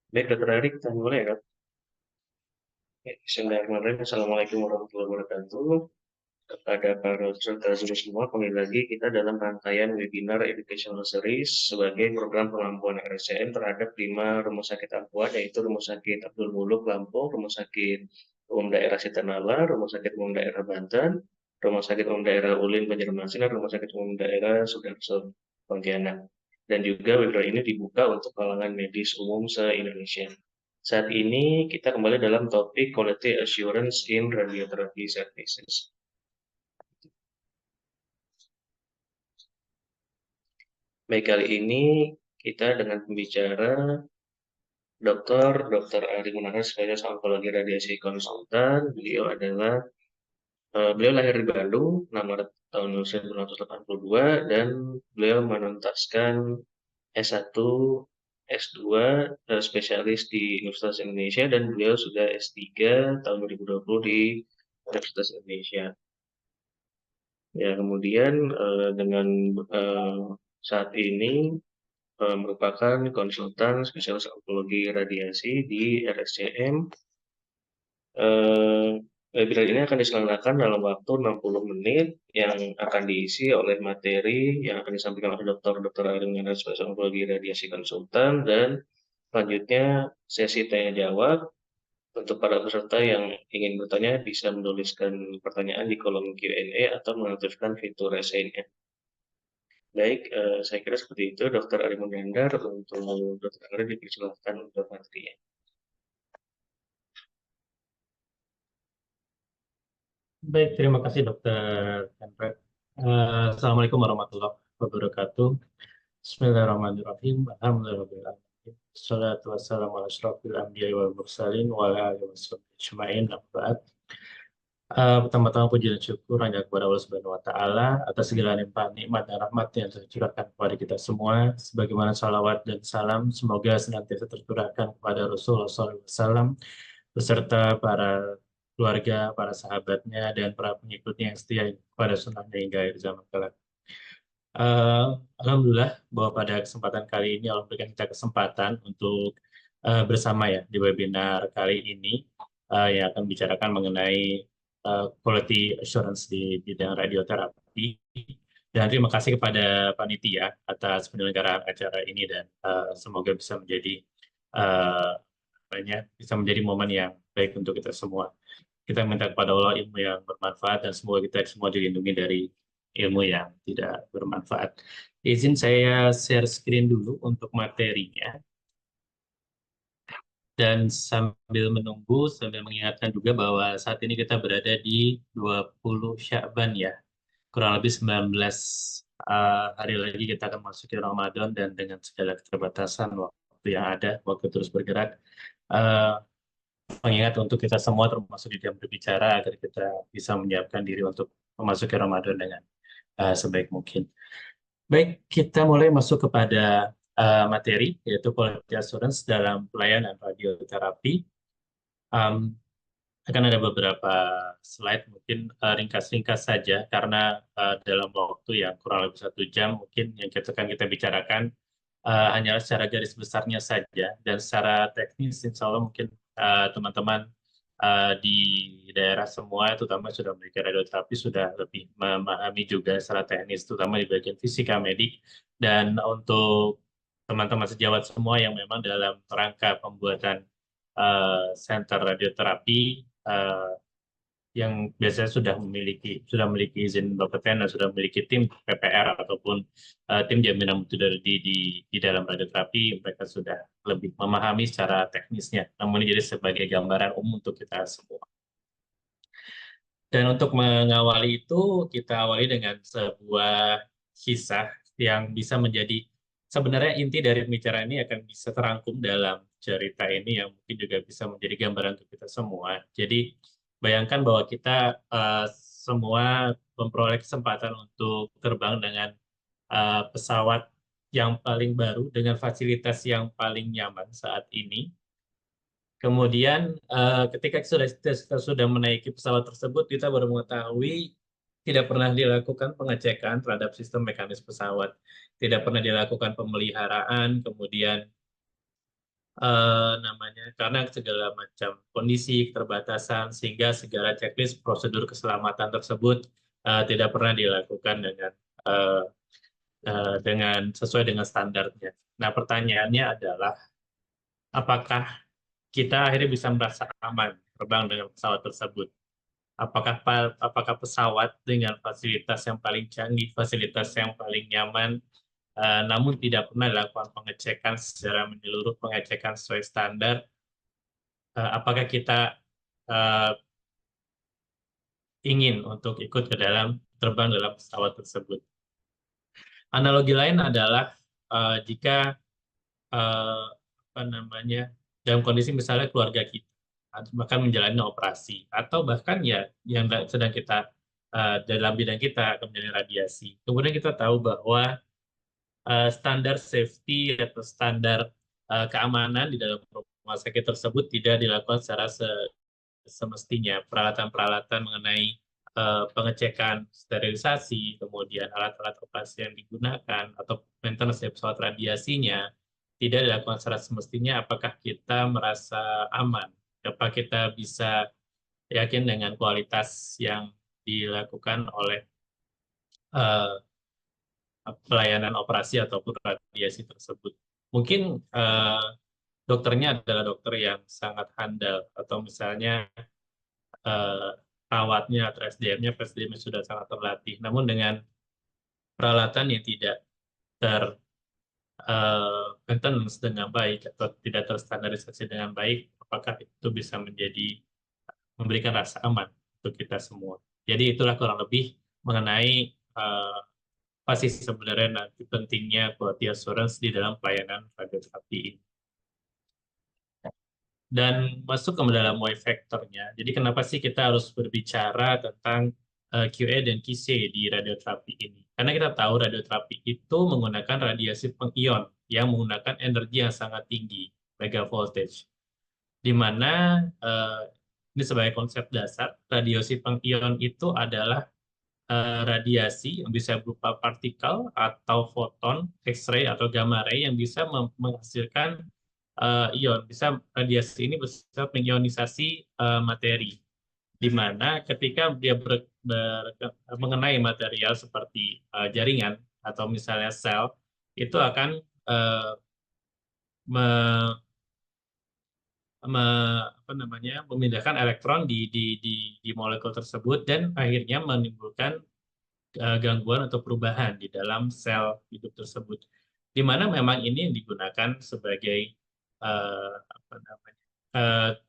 Baik, Dokter Erik, kita mulai ya. Oke, bismillahirrahmanirrahim. Assalamualaikum warahmatullahi wabarakatuh. Kepada para peserta Zoom semua, kembali lagi kita dalam rangkaian webinar Educational Series sebagai program pengampuan RSCM terhadap 5 rumah sakit ampuan, yaitu Rumah Sakit Abdul Muluk Lampung, Rumah Sakit Umum Daerah Sitanala, Rumah Sakit Umum Daerah Banten, Rumah Sakit Umum Daerah Ulin Banjarmasin, dan Rumah Sakit Umum Daerah Sudarso Pontianak. Dan juga webinar ini dibuka untuk kalangan medis umum se-Indonesia. Saat ini kita kembali dalam topik Quality Assurance in Radiotherapy Services. Baik, kali ini kita dengan pembicara Dr. Ari Munarra, spesialis onkologi radiasi konsultan. Beliau lahir di Bandung, 6 Maret tahun 1982, dan beliau menuntaskan S1, S2, spesialis di Universitas Indonesia, dan beliau sudah S3 tahun 2020 di Universitas Indonesia. Ya, kemudian dengan saat ini merupakan konsultan spesialis onkologi radiasi di RSCM. Eh, Webinar ini akan diselenggarakan dalam waktu 60 menit yang akan diisi oleh materi yang akan disampaikan oleh Dr. Ari Munarra, spesialis onkologi radiasi konsultan, dan selanjutnya sesi tanya jawab. Untuk para peserta yang ingin bertanya bisa menuliskan pertanyaan di kolom Q&A atau mengaktifkan fitur raise hand-nya. Baik, saya kira seperti itu, Dr. Ari Munandar. Untuk Dr. Ari dipersilakan untuk materinya. Baik, terima kasih Dokter Hendra. Assalamualaikum warahmatullahi wabarakatuh. Bismillahirrahmanirrahim. Alhamdulillahirrahmanirrahim. Assalatu wassalamu ala asyrafil anbiya'i wal mursalin wa ala alihi washabbihi ajma'in. Amma ba'd. Pertama-tama puji dan syukur hanya kepada Allah Subhanahu wa taala atas segala limpahan nikmat dan rahmat yang tercurahkan kepada kita semua, sebagaimana salawat dan salam semoga senantiasa tercurahkan kepada Rasulullah SAW beserta para keluarga, para sahabatnya, dan para pengikutnya yang setia pada sunnahnya hingga akhir zaman kelak. Eh, Alhamdulillah bahwa pada kesempatan kali ini Allah berikan kita kesempatan untuk bersama ya di webinar kali ini yang akan bicarakan mengenai quality assurance di bidang radioterapi. Dan terima kasih kepada panitia atas penyelenggaraan acara ini dan semoga bisa menjadi eh, bisa menjadi momen yang baik untuk kita semua. Kita minta kepada Allah ilmu yang bermanfaat dan semoga kita semua dilindungi dari ilmu yang tidak bermanfaat. Izin saya share screen dulu untuk materinya. Dan sambil menunggu, sambil mengingatkan juga bahwa saat ini kita berada di 20 Sya'ban ya. Kurang lebih 19 hari lagi kita akan masuk ke Ramadan dan dengan segala keterbatasan waktu yang ada, waktu terus bergerak. eh, Mengingat untuk kita semua termasuk di dalam berbicara agar kita bisa menyiapkan diri untuk memasuki Ramadan dengan sebaik mungkin. Baik, kita mulai masuk kepada materi yaitu quality assurance dalam pelayanan radioterapi. Um, Akan ada beberapa slide mungkin ringkas-ringkas saja karena dalam waktu yang kurang lebih 1 jam mungkin yang kita bicarakan hanyalah secara garis besarnya saja dan secara teknis insya Allah mungkin teman-teman di daerah semua terutama sudah memiliki radioterapi sudah lebih memahami juga secara teknis terutama di bagian fisika medik dan untuk teman-teman sejawat semua yang memang dalam rangka pembuatan center radioterapi eh, yang biasanya sudah memiliki izin Bapeten dan sudah memiliki tim PPR ataupun tim jaminan mutu di dalam radioterapi, mereka sudah lebih memahami secara teknisnya. Namun ini jadi sebagai gambaran umum untuk kita semua. Dan untuk mengawali itu, kita awali dengan sebuah kisah yang bisa menjadi, sebenarnya inti dari pembicaraan ini akan bisa terangkum dalam cerita ini yang mungkin juga bisa menjadi gambaran untuk kita semua. Jadi, bayangkan bahwa kita semua memperoleh kesempatan untuk terbang dengan pesawat yang paling baru, dengan fasilitas yang paling nyaman saat ini. Kemudian ketika kita sudah menaiki pesawat tersebut, kita baru mengetahui tidak pernah dilakukan pengecekan terhadap sistem mekanis pesawat, tidak pernah dilakukan pemeliharaan, kemudian namanya karena segala macam kondisi keterbatasan sehingga segala checklist prosedur keselamatan tersebut tidak pernah dilakukan eh, dengan sesuai dengan standarnya. Nah, pertanyaannya adalah apakah kita akhirnya bisa merasa aman terbang dengan pesawat tersebut? Apakah pesawat dengan fasilitas yang paling canggih, fasilitas yang paling nyaman, namun tidak pernah dilakukan pengecekan secara menyeluruh, pengecekan sesuai standar, apakah kita eh, ingin untuk ikut ke dalam terbang dalam pesawat tersebut? Analogi lain adalah jika apa namanya dalam kondisi misalnya keluarga kita bahkan menjalani operasi atau bahkan ya yang sedang kita dalam bidang kita akan menjalani radiasi. Kemudian kita tahu bahwa standar safety atau standar keamanan di dalam rumah sakit tersebut tidak dilakukan secara semestinya. Peralatan-peralatan mengenai pengecekan sterilisasi, kemudian alat-alat operasi yang digunakan, atau maintenance dari pesawat radiasinya, tidak dilakukan secara semestinya. Apakah kita merasa aman? Apakah kita bisa yakin dengan kualitas yang dilakukan oleh eh, pelayanan operasi ataupun radiasi tersebut? Mungkin dokternya adalah dokter yang sangat handal, atau misalnya eh, perawatnya atau SDM-nya sudah sangat terlatih. Namun dengan peralatan yang tidak ter maintenance dengan baik atau tidak terstandarisasi dengan baik, apakah itu bisa memberikan rasa aman untuk kita semua. Jadi itulah kurang lebih mengenai apa sih sebenarnya nanti pentingnya quality assurance di dalam pelayanan radioterapi ini. Dan masuk ke dalam Y factor-nya. Jadi kenapa sih kita harus berbicara tentang QA dan QC di radioterapi ini? Karena kita tahu radioterapi itu menggunakan radiasi pengion yang menggunakan energi yang sangat tinggi, mega voltage. Di mana ini sebagai konsep dasar, radiasi pengion itu adalah radiasi yang bisa berupa partikel atau foton, X-ray atau gamma ray yang bisa menghasilkan ion. Bisa radiasi ini bisa mengionisasi materi, di mana ketika dia mengenai material seperti jaringan atau misalnya sel, itu akan me- apa namanya memindahkan elektron di molekul tersebut dan akhirnya menimbulkan gangguan atau perubahan di dalam sel hidup tersebut, di mana memang ini digunakan sebagai apa namanya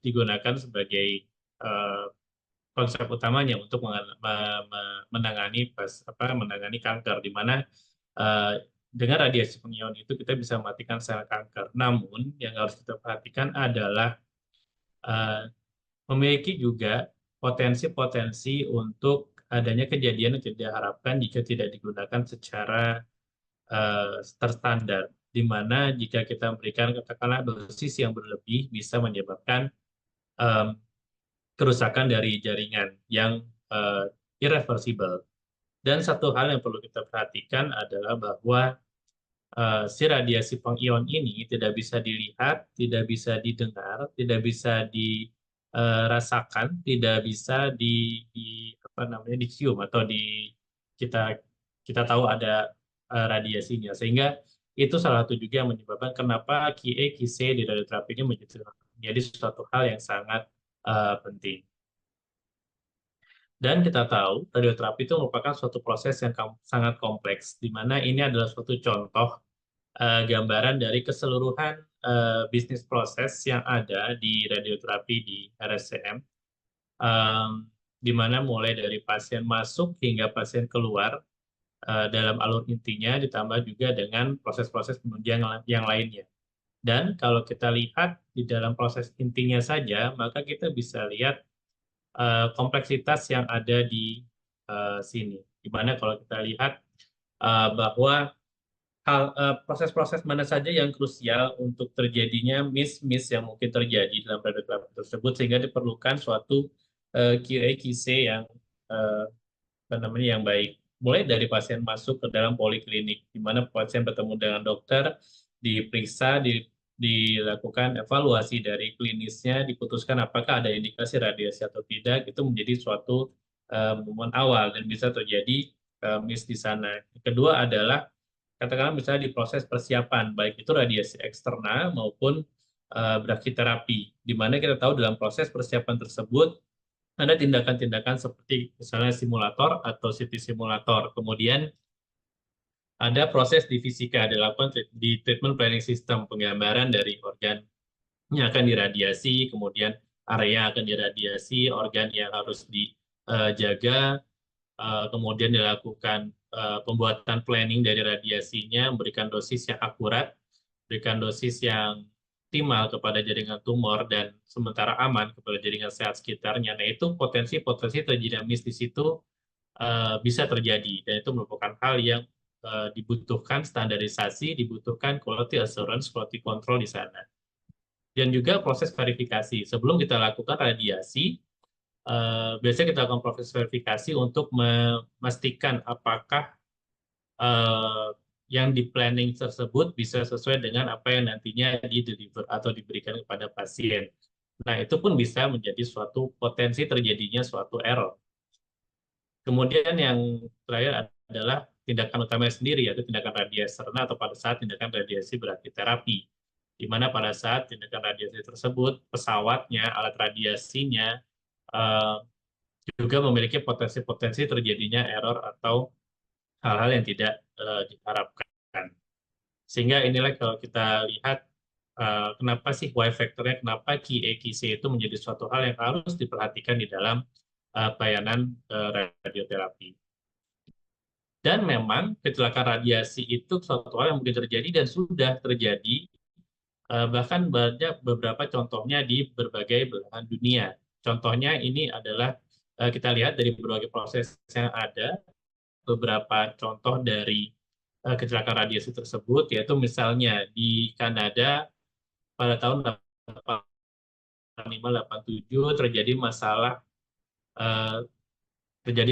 digunakan sebagai eh, konsep utamanya untuk menangani kanker, di mana eh, dengan radiasi pengion itu kita bisa mematikan sel kanker. Namun yang harus kita perhatikan adalah eh, memiliki juga potensi-potensi untuk adanya kejadian yang tidak diharapkan jika tidak digunakan secara terstandar, di mana jika kita memberikan katakanlah dosis yang berlebih bisa menyebabkan em, kerusakan dari jaringan yang irreversible. Dan satu hal yang perlu kita perhatikan adalah bahwa si radiasi pengion ini tidak bisa dilihat, tidak bisa didengar, tidak bisa dirasakan, tidak bisa apa namanya dicium atau kita kita tahu ada radiasinya. Sehingga itu salah satu juga yang menyebabkan kenapa QA, QC di radioterapi ini menjadi suatu hal yang sangat penting. Dan kita tahu radioterapi itu merupakan suatu proses yang sangat kompleks, di mana ini adalah suatu contoh gambaran dari keseluruhan bisnis proses yang ada di radioterapi di RSCM, di mana mulai dari pasien masuk hingga pasien keluar dalam alur intinya, ditambah juga dengan proses-proses penunjang yang lainnya. Dan kalau kita lihat di dalam proses intinya saja, maka kita bisa lihat kompleksitas yang ada di sini. Di mana kalau kita lihat bahwa proses-proses mana saja yang krusial untuk terjadinya miss-miss yang mungkin terjadi dalam radioterapi tersebut, sehingga diperlukan suatu QA QC yang eh, apa namanya yang baik. Mulai dari pasien masuk ke dalam poliklinik, di mana pasien bertemu dengan dokter, diperiksa, dilakukan evaluasi dari klinisnya, diputuskan apakah ada indikasi radiasi atau tidak, itu menjadi suatu momen awal dan bisa terjadi miss di sana. Kedua adalah katakanlah misalnya di proses persiapan, baik itu radiasi eksternal maupun brachytherapy, di mana kita tahu dalam proses persiapan tersebut ada tindakan-tindakan seperti misalnya simulator atau CT simulator. Kemudian ada proses di fisika, dilakukan di treatment planning system, penggambaran dari organ yang akan diradiasi, kemudian area yang akan diradiasi, organ yang harus dijaga, kemudian dilakukan pembuatan planning dari radiasinya, memberikan dosis yang akurat, berikan dosis yang optimal kepada jaringan tumor dan sementara aman kepada jaringan sehat sekitarnya. Nah, itu potensi-potensi terjadi miss di situ bisa terjadi dan itu merupakan hal yang dibutuhkan standarisasi, dibutuhkan quality assurance, quality control di sana. Dan juga proses verifikasi. Sebelum kita lakukan radiasi, biasanya kita lakukan proses verifikasi untuk memastikan apakah yang di planning tersebut bisa sesuai dengan apa yang nantinya di-deliver atau diberikan kepada pasien. Nah, itu pun bisa menjadi suatu potensi terjadinya suatu error. Kemudian yang terakhir adalah tindakan utamanya sendiri, yaitu tindakan radiasi eksternal atau pada saat tindakan radiasi brachytherapy, di mana pada saat tindakan radiasi tersebut, pesawatnya, alat radiasinya, eh, juga memiliki potensi-potensi terjadinya error atau hal-hal yang tidak diharapkan. Sehingga inilah kalau kita lihat kenapa sih Y factor-nya, kenapa QA, QC itu menjadi suatu hal yang harus diperhatikan di dalam pelayanan radioterapi. Dan memang kecelakaan radiasi itu suatu hal yang mungkin terjadi dan sudah terjadi, bahkan banyak beberapa contohnya di berbagai belahan dunia. Contohnya ini adalah kita lihat dari berbagai proses yang ada, beberapa contoh dari kecelakaan radiasi tersebut, yaitu misalnya di Kanada pada tahun 85-87 terjadi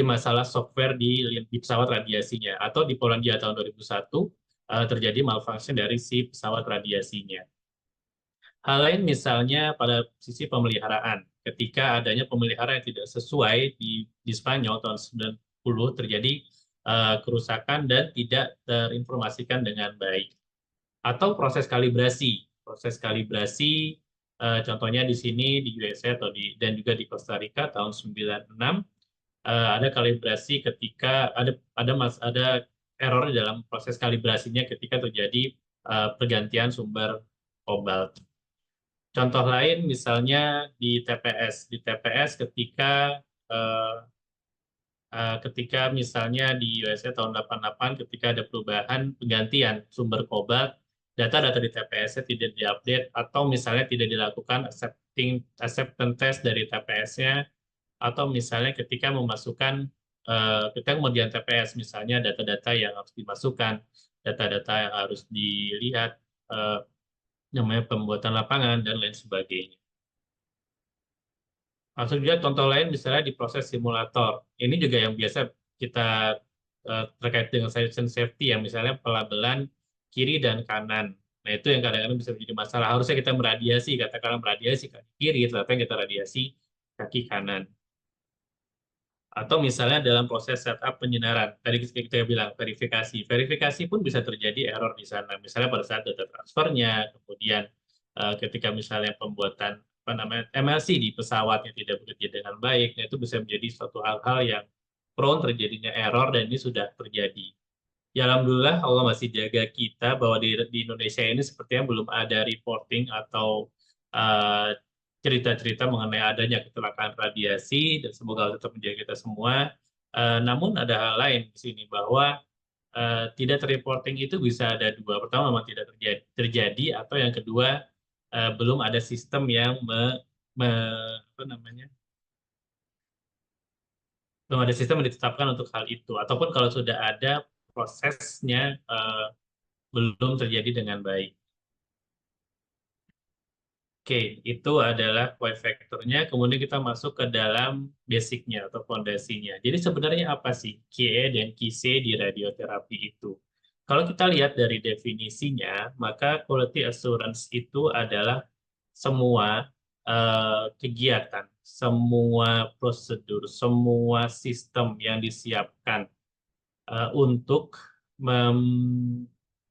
masalah software di pesawat radiasinya, atau di Polandia tahun 2001 terjadi malfunction dari si pesawat radiasinya. Hal lain misalnya pada sisi pemeliharaan, ketika adanya pemeliharaan yang tidak sesuai di Spanyol tahun 90 terjadi kerusakan dan tidak terinformasikan dengan baik. Atau proses kalibrasi. Proses kalibrasi contohnya di sini di USA dan juga di Costa Rica tahun 96 ada kalibrasi ketika ada error dalam proses kalibrasinya ketika terjadi pergantian sumber kobalt. Contoh lain misalnya di TPS. Di TPS ketika misalnya di USA tahun 88 ketika ada perubahan penggantian sumber kobalt, data-data di TPS-nya tidak diupdate atau misalnya tidak dilakukan acceptance test dari TPS-nya, atau misalnya ketika ketika kemudian TPS misalnya data-data yang harus dimasukkan, data-data yang harus dilihat, namanya pembuatan lapangan dan lain sebagainya. Masuk juga contoh lain misalnya di proses simulator. Ini juga yang biasa kita terkait dengan safety yang misalnya pelabelan kiri dan kanan. Nah, itu yang kadang-kadang bisa menjadi masalah. Harusnya kita katakanlah meradiasi kaki kiri, ternyata kita radiasi kaki kanan. Atau misalnya dalam proses setup penyinaran, tadi kita bilang verifikasi. Verifikasi pun bisa terjadi error di sana. Misalnya pada saat data transfernya, kemudian ketika misalnya pembuatan MLC di pesawat yang tidak bekerja dengan baik, nah itu bisa menjadi suatu hal-hal yang prone terjadinya error dan ini sudah terjadi. Ya alhamdulillah Allah masih jaga kita bahwa di Indonesia ini sepertinya belum ada reporting atau cerita-cerita mengenai adanya kecelakaan radiasi dan semoga Allah tetap menjaga kita semua. Namun ada hal lain di sini bahwa tidak terreporting itu bisa ada dua. Pertama memang tidak terjadi atau yang kedua belum ada sistem yang belum ada sistem yang ditetapkan untuk hal itu. Ataupun kalau sudah ada prosesnya belum terjadi dengan baik. Oke, itu adalah Y factor-nya. Kemudian kita masuk ke dalam basic-nya atau fondasinya. Jadi sebenarnya apa sih QE dan QC di radioterapi itu? Kalau kita lihat dari definisinya, maka quality assurance itu adalah semua kegiatan, semua prosedur, semua sistem yang disiapkan untuk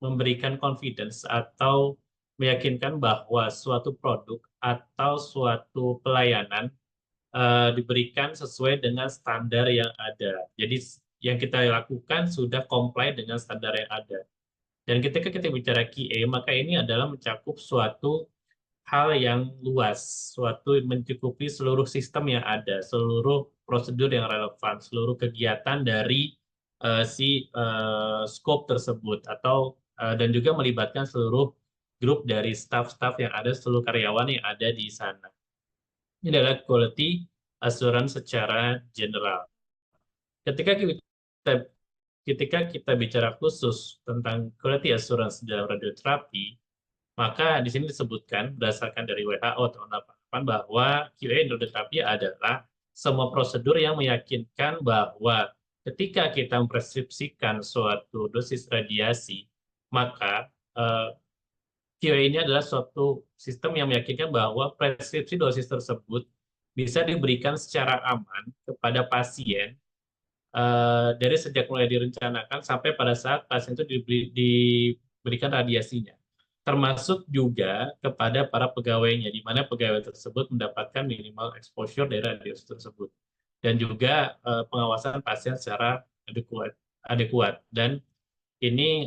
memberikan confidence atau meyakinkan bahwa suatu produk atau suatu pelayanan diberikan sesuai dengan standar yang ada. Jadi yang kita lakukan sudah comply dengan standar yang ada. Dan ketika kita bicara QA, maka ini adalah mencakup suatu hal yang luas, suatu mencukupi seluruh sistem yang ada, seluruh prosedur yang relevan, seluruh kegiatan dari scope tersebut, atau dan juga melibatkan seluruh grup dari staff-staff yang ada, seluruh karyawan yang ada di sana. Ini adalah quality assurance secara general. Ketika kita bicara khusus tentang quality assurance dalam radioterapi, maka di sini disebutkan berdasarkan dari WHO tahun 88 bahwa QA radioterapi adalah semua prosedur yang meyakinkan bahwa ketika kita mempreskripsikan suatu dosis radiasi, maka QA ini adalah suatu sistem yang meyakinkan bahwa preskripsi dosis tersebut bisa diberikan secara aman kepada pasien dari sejak mulai direncanakan sampai pada saat pasien itu diberikan radiasinya. Termasuk juga kepada para pegawainya, di mana pegawai tersebut mendapatkan minimal exposure dari radiasi tersebut. Dan juga pengawasan pasien secara adekuat. Dan ini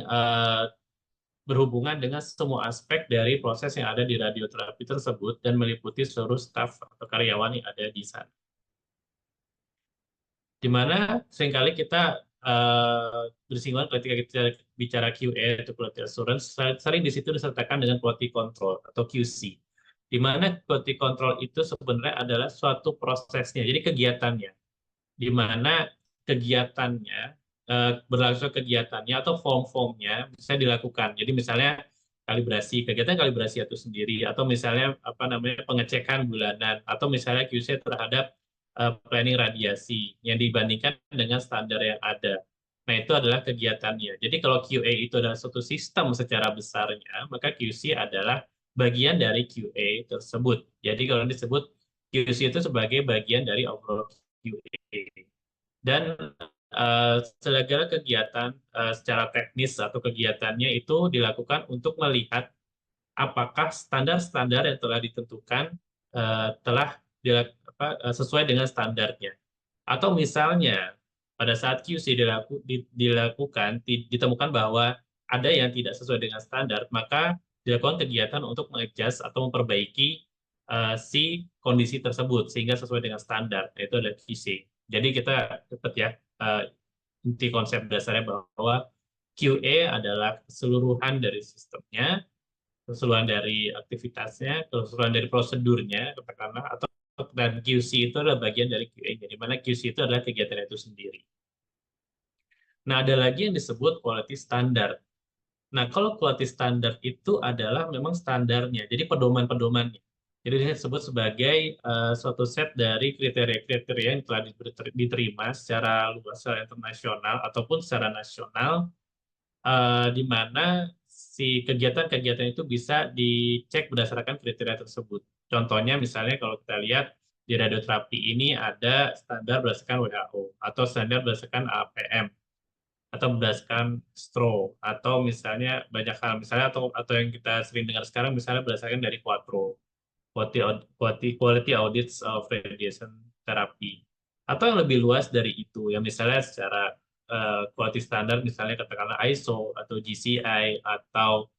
berhubungan dengan semua aspek dari proses yang ada di radioterapi tersebut dan meliputi seluruh staf atau karyawan yang ada di sana. Di mana seringkali kita bersinggungan ketika kita bicara QA atau quality assurance, sering di situ disertakan dengan quality control atau QC. Di mana quality control itu sebenarnya adalah suatu prosesnya, jadi kegiatannya. Di mana kegiatannya, berlangsung kegiatannya atau form-formnya bisa dilakukan. Jadi misalnya kegiatan kalibrasi itu sendiri, atau misalnya apa namanya pengecekan bulanan, atau misalnya QC terhadap planning radiasi yang dibandingkan dengan standar yang ada. Nah, itu adalah kegiatannya. Jadi kalau QA itu adalah suatu sistem secara besarnya, maka QC adalah bagian dari QA tersebut. Jadi kalau disebut QC itu sebagai bagian dari overall QA. Dan segala kegiatan secara teknis atau kegiatannya itu dilakukan untuk melihat apakah standar-standar yang telah ditentukan telah sesuai dengan standarnya. Atau misalnya pada saat QC dilakukan, ditemukan bahwa ada yang tidak sesuai dengan standar, maka dilakukan kegiatan untuk mengadjust atau memperbaiki si kondisi tersebut sehingga sesuai dengan standar, yaitu adalah QC. Jadi kita dapat ya inti konsep dasarnya bahwa QA adalah keseluruhan dari sistemnya, keseluruhan dari aktivitasnya, keseluruhan dari prosedurnya, katakanlah, atau dan QC itu adalah bagian dari QA, di mana QC itu adalah kegiatan itu sendiri. Nah, ada lagi yang disebut quality standard. Nah, kalau quality standard itu adalah memang standarnya, jadi pedoman-pedomannya. Jadi ini disebut sebagai suatu set dari kriteria-kriteria yang telah diterima secara luas, secara internasional ataupun secara nasional, di mana si kegiatan-kegiatan itu bisa dicek berdasarkan kriteria tersebut. Contohnya misalnya kalau kita lihat di radioterapi ini ada standar berdasarkan WHO atau standar berdasarkan APM atau berdasarkan STRO, atau misalnya banyak hal, misalnya atau yang kita sering dengar sekarang misalnya berdasarkan dari QUATRO, Quality Audits of Radiation Therapy, atau yang lebih luas dari itu, yang misalnya secara quality standard misalnya katakanlah ISO atau GCI atau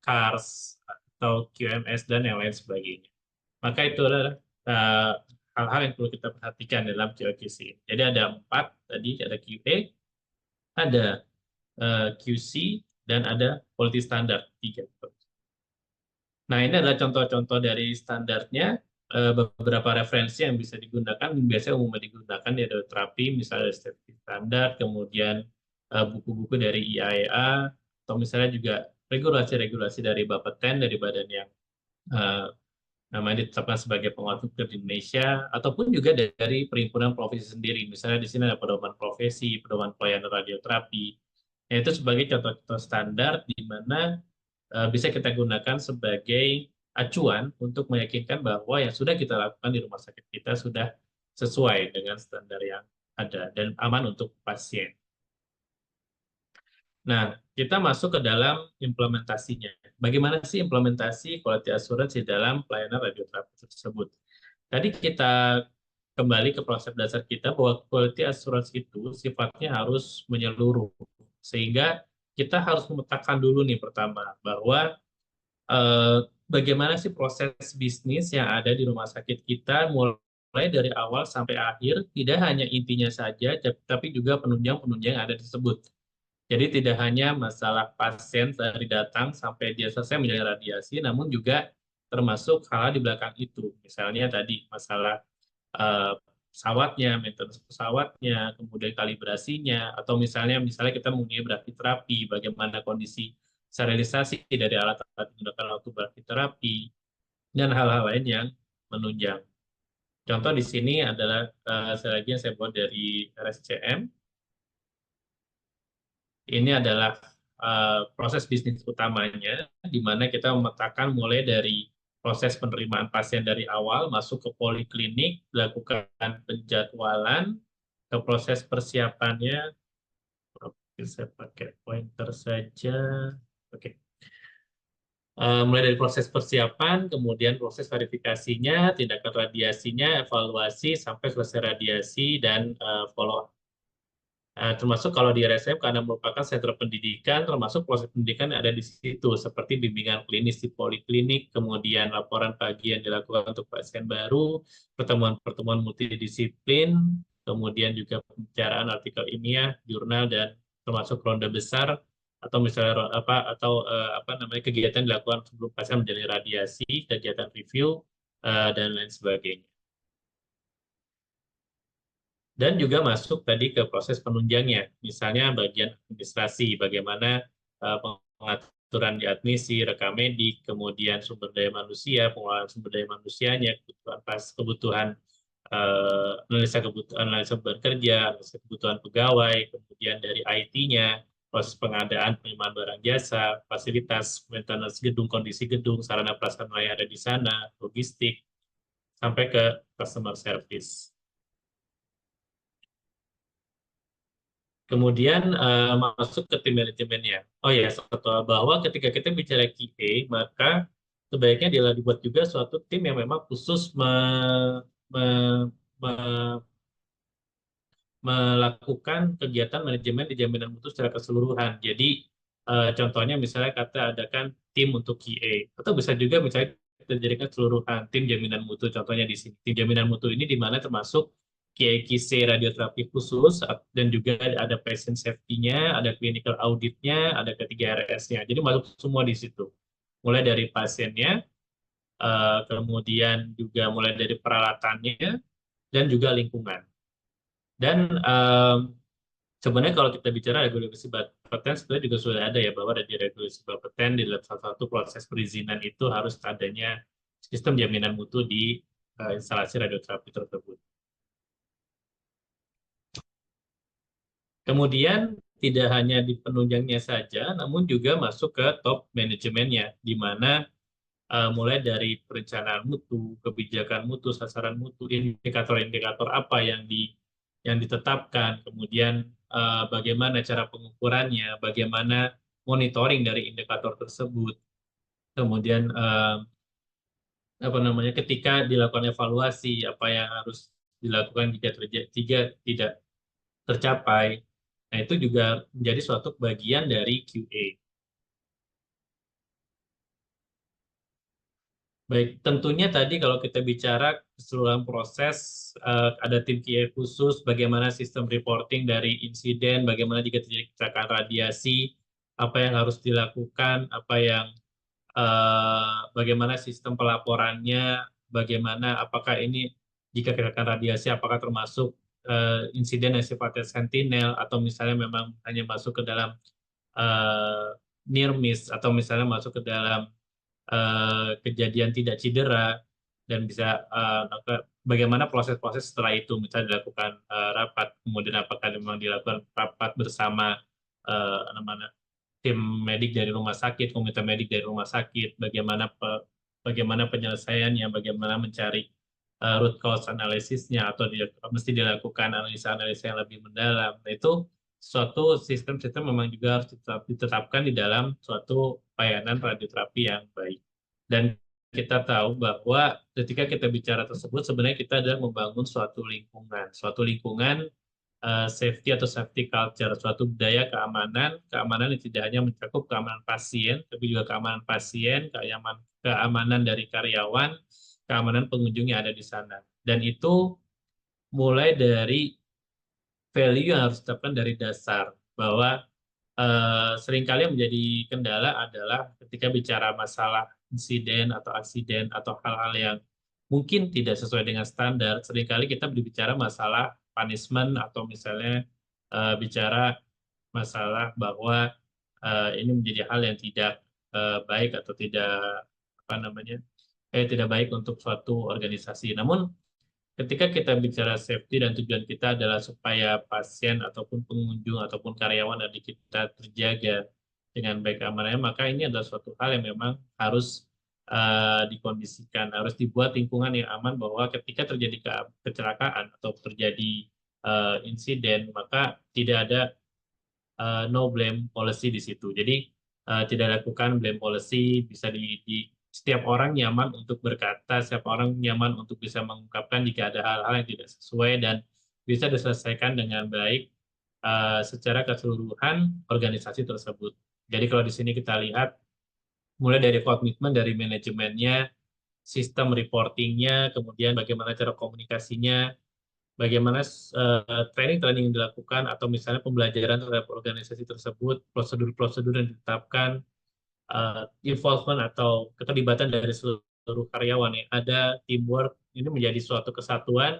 CARS atau QMS dan yang lain sebagainya. Maka itu adalah hal-hal yang perlu kita perhatikan dalam QA/QC. Jadi ada 4 tadi, ada QA, ada QC, dan ada quality standard 3. Nah, ini adalah contoh-contoh dari standarnya, beberapa referensi yang bisa digunakan, biasanya umumnya digunakan di radioterapi, misalnya safety standard, kemudian buku-buku dari IAEA, atau misalnya juga regulasi-regulasi dari Bapeten, dari badan yang namanya ditetapkan sebagai pengawas di Indonesia, ataupun juga dari perhimpunan profesi sendiri. Misalnya di sini ada pedoman profesi, pedoman pelayanan radioterapi, Nah, itu sebagai contoh-contoh standar di mana bisa kita gunakan sebagai acuan untuk meyakinkan bahwa yang sudah kita lakukan di rumah sakit kita sudah sesuai dengan standar yang ada dan aman untuk pasien. Nah, kita masuk ke dalam implementasinya. Bagaimana sih implementasi quality assurance di dalam pelayanan radioterapi tersebut? Tadi kita kembali ke proses dasar kita bahwa quality assurance itu sifatnya harus menyeluruh. Sehingga kita harus memetakan dulu nih pertama bahwa bagaimana sih proses bisnis yang ada di rumah sakit kita mulai dari awal sampai akhir, tidak hanya intinya saja, tapi juga penunjang-penunjang yang ada tersebut. Jadi tidak hanya masalah pasien dari datang sampai dia selesai menjalani radiasi, namun juga termasuk hal di belakang itu. Misalnya tadi masalah eh, pesawatnya, maintenance pesawatnya, kemudian kalibrasinya, atau misalnya kita mempunyai brachytherapy, bagaimana kondisi sterilisasi dari alat-alat yang digunakan waktu brachytherapy, dan hal-hal lain yang menunjang. Contoh di sini adalah sekali lagi yang saya buat dari RSCM. Ini adalah proses bisnis utamanya, di mana kita memetakan mulai dari proses penerimaan pasien dari awal, masuk ke poliklinik, lakukan penjadwalan, ke proses persiapannya. Oke, saya pakai pointer saja. Oke. Mulai dari proses persiapan, kemudian proses verifikasinya, tindakan radiasinya, evaluasi, sampai selesai radiasi, dan follow-up. Termasuk kalau di RSM karena merupakan sentra pendidikan, termasuk proses pendidikan yang ada di situ, seperti bimbingan klinis di poliklinik, kemudian laporan pagi yang dilakukan untuk pasien baru, pertemuan-pertemuan multidisiplin, kemudian juga pembicaraan artikel ilmiah, jurnal, dan termasuk ronde besar atau misalnya apa namanya kegiatan dilakukan sebelum pasien menjalani radiasi, kegiatan review dan lain sebagainya. Dan juga masuk tadi ke proses penunjangnya, misalnya bagian administrasi, bagaimana pengaturan di admisi, rekam medik, kemudian sumber daya manusia, pengelolaan sumber daya manusianya, kebutuhan analisa bekerja, analisa kebutuhan pegawai, kemudian dari IT-nya, proses pengadaan penerimaan barang jasa, fasilitas, maintenance gedung, kondisi gedung, sarana prasarana yang ada di sana, logistik, sampai ke customer service. Kemudian masuk ke tim manajemennya. Oh ya, satu hal bahwa ketika kita bicara QA, maka sebaiknya dia dibuat juga suatu tim yang memang khusus me- me- melakukan kegiatan manajemen di jaminan mutu secara keseluruhan. Jadi contohnya misalnya kata adakan tim untuk QA, atau bisa juga misalnya terjadikan keseluruhan tim jaminan mutu. Contohnya di sini tim jaminan mutu ini di mana termasuk QA/QC radioterapi khusus dan juga ada patient safety-nya, ada clinical audit-nya, ada ketiga RS-nya. Jadi masuk semua di situ. Mulai dari pasiennya, kemudian juga mulai dari peralatannya dan juga lingkungan. Dan sebenarnya kalau kita bicara regulasi Bapeten sebenarnya juga sudah ada ya bahwa di regulasi Bapeten di dalam salah satu proses perizinan itu harus adanya sistem jaminan mutu di instalasi radioterapi tersebut. Kemudian tidak hanya di penunjangnya saja, namun juga masuk ke top manajemennya, di mana mulai dari perencanaan mutu, kebijakan mutu, sasaran mutu, indikator-indikator apa yang ditetapkan, kemudian bagaimana cara pengukurannya, bagaimana monitoring dari indikator tersebut, kemudian apa namanya ketika dilakukan evaluasi apa yang harus dilakukan jika tidak tercapai. Nah, itu juga menjadi suatu bagian dari QA. Baik, tentunya tadi kalau kita bicara keseluruhan proses, ada tim QA khusus, bagaimana sistem reporting dari insiden, bagaimana jika terjadi kecelakaan radiasi, apa yang harus dilakukan, bagaimana sistem pelaporannya, bagaimana apakah ini jika kecelakaan radiasi, apakah termasuk insiden yang sifatnya sentinel, atau misalnya memang hanya masuk ke dalam uh, near miss, atau misalnya masuk ke dalam kejadian tidak cedera dan bisa bagaimana proses-proses setelah itu misalnya dilakukan rapat kemudian apakah memang dilakukan rapat bersama namanya tim medik dari rumah sakit, komite medik dari rumah sakit, bagaimana penyelesaiannya, bagaimana mencari root cause analisisnya, atau mesti dilakukan analisa-analisa yang lebih mendalam. Nah, itu suatu sistem-sistem memang juga harus ditetapkan di dalam suatu layanan radioterapi yang baik. Dan kita tahu bahwa ketika kita bicara tersebut, sebenarnya kita adalah membangun suatu lingkungan safety atau safety culture, suatu budaya keamanan yang tidak hanya mencakup keamanan pasien, tapi juga keamanan pasien, keamanan dari karyawan, keamanan pengunjung yang ada di sana. Dan itu mulai dari value yang harus ditetapkan dari dasar, bahwa seringkali yang menjadi kendala adalah ketika bicara masalah insiden atau aksiden atau hal-hal yang mungkin tidak sesuai dengan standar, seringkali kita berbicara masalah punishment atau misalnya bicara masalah bahwa ini menjadi hal yang tidak baik atau tidak apa namanya tidak baik untuk suatu organisasi. Namun ketika kita bicara safety dan tujuan kita adalah supaya pasien ataupun pengunjung ataupun karyawan dari kita terjaga dengan baik keamanannya, maka ini adalah suatu hal yang memang harus dikondisikan, harus dibuat lingkungan yang aman bahwa ketika terjadi kecelakaan atau terjadi insiden, maka tidak ada no blame policy di situ. Jadi tidak lakukan blame policy, bisa setiap orang nyaman untuk berkata, setiap orang nyaman untuk bisa mengungkapkan jika ada hal-hal yang tidak sesuai dan bisa diselesaikan dengan baik secara keseluruhan organisasi tersebut. Jadi kalau di sini kita lihat mulai dari komitmen dari manajemennya, sistem reportingnya, kemudian bagaimana cara komunikasinya, bagaimana training-training yang dilakukan atau misalnya pembelajaran terhadap organisasi tersebut, prosedur-prosedur yang ditetapkan, involvement atau keterlibatan dari seluruh karyawan yang ada, teamwork, ini menjadi suatu kesatuan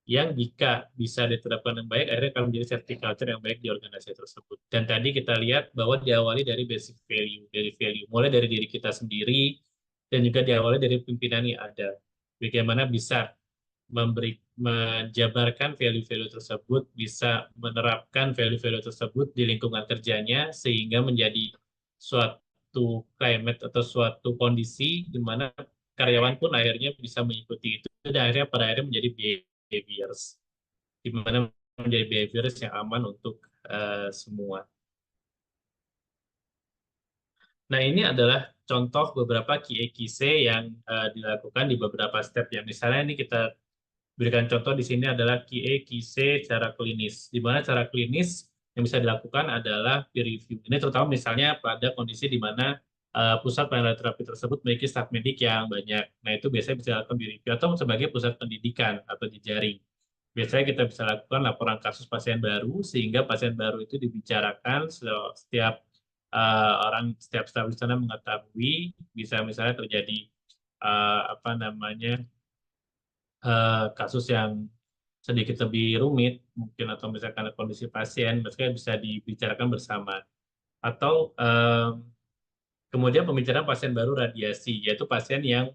yang jika bisa diterapkan dengan baik, akhirnya akan menjadi safety culture yang baik di organisasi tersebut. Dan tadi kita lihat bahwa diawali dari basic value, mulai dari diri kita sendiri, dan juga diawali dari pimpinan yang ada. Bagaimana bisa menjabarkan value-value tersebut, bisa menerapkan value-value tersebut di lingkungan kerjanya, sehingga menjadi suatu climate atau suatu kondisi di mana karyawan pun akhirnya bisa mengikuti itu, dan akhirnya pada akhirnya menjadi behaviors, di mana menjadi behaviors yang aman untuk semua. Nah, ini adalah contoh beberapa QA/QC yang dilakukan di beberapa step. Yang misalnya ini kita berikan contoh di sini adalah QA/QC secara klinis, di mana secara klinis yang bisa dilakukan adalah peer review. Ini terutama misalnya pada kondisi di mana pusat pelayanan terapi tersebut memiliki staf medik yang banyak. Nah, itu biasanya bisa dilakukan peer review atau sebagai pusat pendidikan atau jejaring. Biasanya kita bisa lakukan laporan kasus pasien baru, sehingga pasien baru itu dibicarakan setiap setiap staf di sana mengetahui, bisa misalnya terjadi apa namanya kasus yang sedikit lebih rumit, mungkin atau misalkan kondisi pasien, maksudnya bisa dibicarakan bersama. Atau kemudian pembicaraan pasien baru radiasi, yaitu pasien yang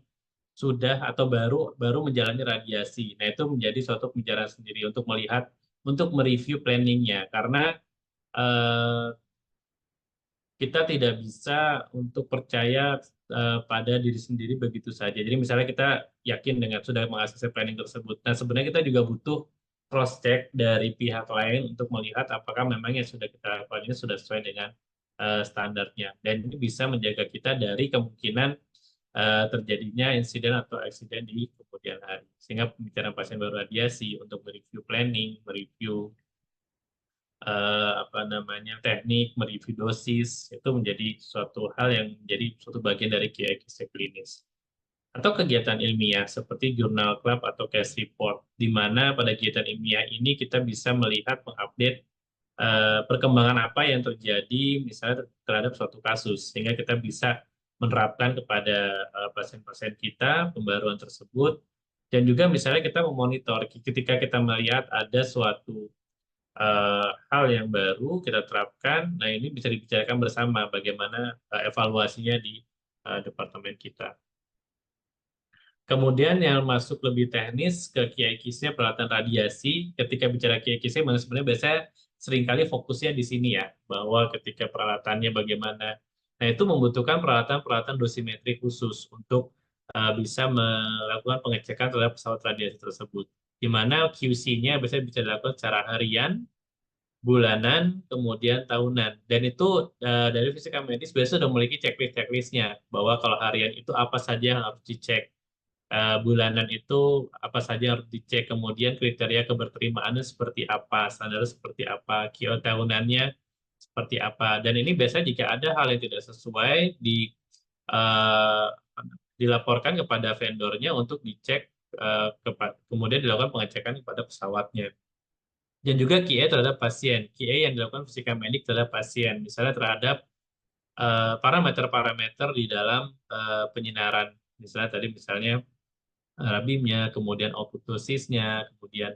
sudah atau baru menjalani radiasi. Nah, itu menjadi suatu pembicaraan sendiri untuk melihat, untuk mereview planningnya, karena kita tidak bisa untuk percaya pada diri sendiri begitu saja. Jadi misalnya kita yakin dengan sudah mengakses planning tersebut. Nah, sebenarnya kita juga butuh cross check dari pihak lain untuk melihat apakah memang yang sudah kita lakukan ini sudah sesuai dengan standarnya. Dan ini bisa menjaga kita dari kemungkinan terjadinya insiden atau aksiden di kemudian hari. Sehingga pembicaraan pasien baru radiasi untuk mereview planning, mereview apa namanya teknik, mereview dosis, itu menjadi suatu hal yang menjadi suatu bagian dari QA/QC klinis. Atau kegiatan ilmiah seperti jurnal club atau case report, di mana pada kegiatan ilmiah ini kita bisa melihat, mengupdate perkembangan apa yang terjadi misalnya terhadap suatu kasus, sehingga kita bisa menerapkan kepada pasien-pasien kita pembaruan tersebut, dan juga misalnya kita memonitor ketika kita melihat ada suatu hal yang baru kita terapkan. Nah, ini bisa dibicarakan bersama bagaimana evaluasinya di departemen kita. Kemudian yang masuk lebih teknis ke QA/QC peralatan radiasi. Ketika bicara QA/QC, sebenarnya biasanya seringkali fokusnya di sini ya, bahwa ketika peralatannya bagaimana. Nah, itu membutuhkan peralatan-peralatan dosimetri khusus untuk bisa melakukan pengecekan terhadap pesawat radiasi tersebut. Di mana QC-nya biasanya bisa dilakukan secara harian, bulanan, kemudian tahunan. Dan itu dari fisika medis biasanya sudah memiliki checklist-checklistnya, bahwa kalau harian itu apa saja yang harus dicek, bulanan itu apa saja yang harus dicek, kemudian kriteria keberterimaannya seperti apa, standarnya seperti apa, QO tahunannya seperti apa. Dan ini biasanya jika ada hal yang tidak sesuai eh, dilaporkan kepada vendornya untuk dicek, kemudian dilakukan pengecekan kepada pesawatnya. Dan juga QA terhadap pasien. QA yang dilakukan fisika medik terhadap pasien, misalnya terhadap parameter-parameter di dalam penyinaran. Misalnya rabimnya, kemudian output dosisnya, kemudian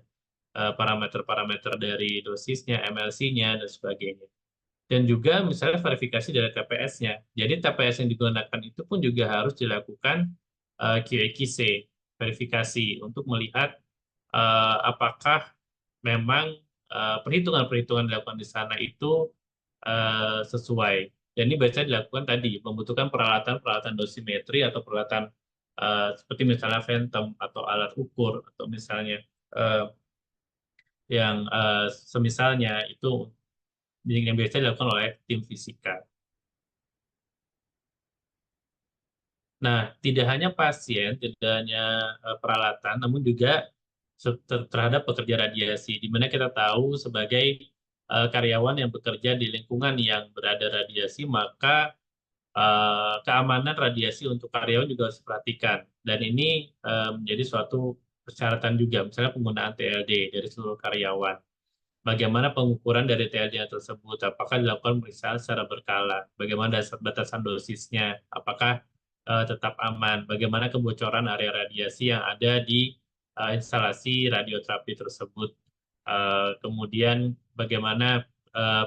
parameter-parameter dari dosisnya, MLC-nya, dan sebagainya. Dan juga misalnya verifikasi dari TPS-nya. Jadi TPS yang digunakan itu pun juga harus dilakukan QA/QC, verifikasi untuk melihat apakah memang perhitungan-perhitungan dilakukan di sana itu sesuai. Dan ini biasanya dilakukan tadi, membutuhkan peralatan-peralatan dosimetri atau peralatan seperti misalnya Phantom atau alat ukur, atau misalnya eh, yang semisalnya itu yang biasa dilakukan oleh tim fisika. Nah, tidak hanya pasien, tidak hanya peralatan, namun juga terhadap pekerja radiasi, di mana kita tahu sebagai karyawan yang bekerja di lingkungan yang berada radiasi, maka keamanan radiasi untuk karyawan juga harus diperhatikan. Dan ini menjadi suatu persyaratan juga, misalnya penggunaan TLD dari seluruh karyawan. Bagaimana pengukuran dari TLD tersebut? Apakah dilakukan pemeriksaan secara berkala? Bagaimana batasan dosisnya? Apakah tetap aman? Bagaimana kebocoran area radiasi yang ada di instalasi radioterapi tersebut? Kemudian bagaimana